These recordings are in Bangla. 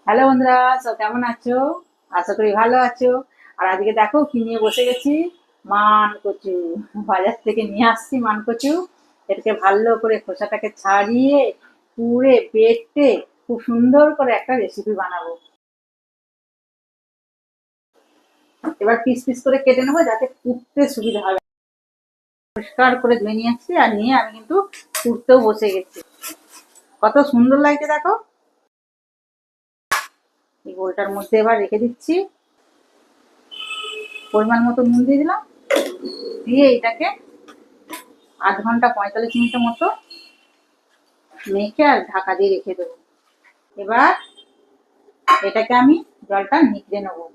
হ্যালো বন্ধুরা, সব কেমন আছো? আশা করি ভালো আছো। আর আজকে দেখো কি নিয়ে বসে গেছি। মান কচু। বাজার থেকে নিয়ে আসছি মান কচু। এটাকে ভালো করে খোসাটাকে ছাড়িয়ে পুড়ে বেটে খুব সুন্দর করে একটা রেসিপি বানাবো। এবার পিস পিস করে কেটে নেবো যাতে কুটতে সুবিধা হবে। পরিষ্কার করে ধুয়ে নিয়ে আসছি আর নিয়ে আমি কিন্তু কুটতেও বসে গেছি। কত সুন্দর লাগছে দেখো। এই গোলটার মধ্যে এবার রেখে দিচ্ছি। পরিমাণ মতো নুন দিয়ে দিলাম, দিয়ে এটাকে ৮ ঘন্টা ৪৫ মিনিটের মতো মেখে আর ঢাকা দিয়ে রেখে দেবো। এবার এটাকে আমি জলটা নিগড়ে নেবো।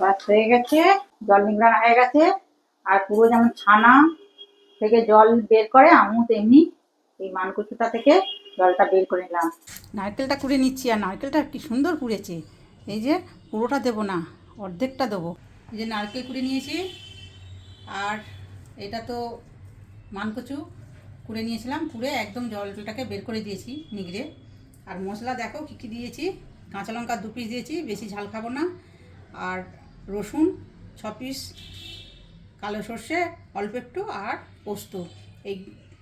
বাস হয়ে গেছে, জল নিংড়ানো হয়ে গেছে। আর পুরো যেমন ছানা থেকে জল বের করে আমিও তেমনি এই মানকচুটা থেকে জলটা বের করে নিলাম। নারকেলটা কুড়ে নিচ্ছি, আর নারকেলটা কি সুন্দর কুড়েছে। এই যে পুরোটা দেবো না, অর্ধেকটা দেবো। এই যে নারকেল কুড়ে নিয়েছি, আর এটা তো মানকচু কুড়ে নিয়েছিলাম, কুড়ে একদম জলটাকে বের করে দিয়েছি নিগড়ে। আর মশলা দেখো কী কী দিয়েছি। কাঁচা লঙ্কা 2 পিস দিয়েছি, বেশি ঝাল খাবো না। আর রসুন 6 পিস, কালো সর্ষে অল্প একটু, আর পোস্ত।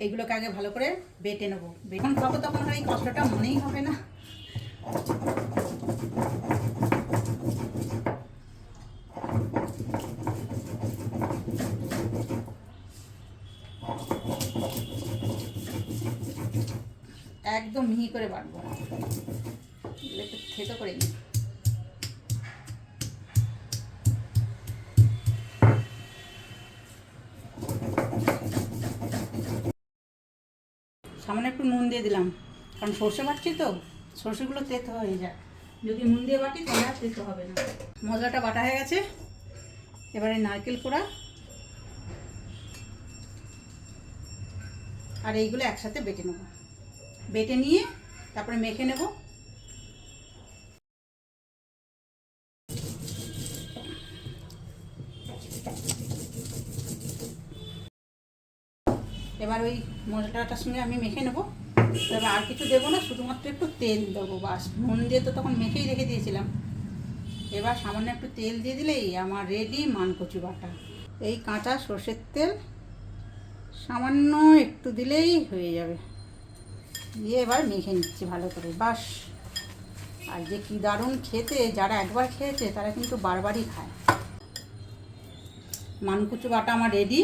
এইগুলোকে আগে ভালো করে বেটে নেবো। যখন খাবো তখন আর এই কষ্টটা মনেই হবে না। একদম মিহি করে বাটবো, একটু থেতো করে নিই। সামান্য একটু নুন দিয়ে দিলাম, কারণ সর্ষে বাটছি তো, সর্ষেগুলো তেতো হয়ে যায়। যদি নুন দিয়ে বাটি তাহলে আর তেতো হবে না। মশলাটা বাটা হয়ে গেছে। এবারে নারকেল কোড়া আর এইগুলো একসাথে বেটে নেব। বেটে নিয়ে তারপরে মেখে নেব। এবার ওই মশলাটার সঙ্গে আমি মেখে নেব। এবার আর কিছু দেবো না, শুধুমাত্র একটু তেল দেবো বাস। নুন দিয়ে তো তখন মেখেই রেখে দিয়েছিলাম। এবার সামান্য একটু তেল দিয়ে দিলেই আমার রেডি মানকচু বাটা। এই কাঁচা সর্ষের তেল সামান্য একটু দিলেই হয়ে যাবে। দিয়ে এবার মেখে নিচ্ছি ভালো করে, বাস। আর যে কি দারুণ খেতে, যারা একবার খেয়েছে তারা কিন্তু বারবারই খায়। মানকচু বাটা আমার রেডি।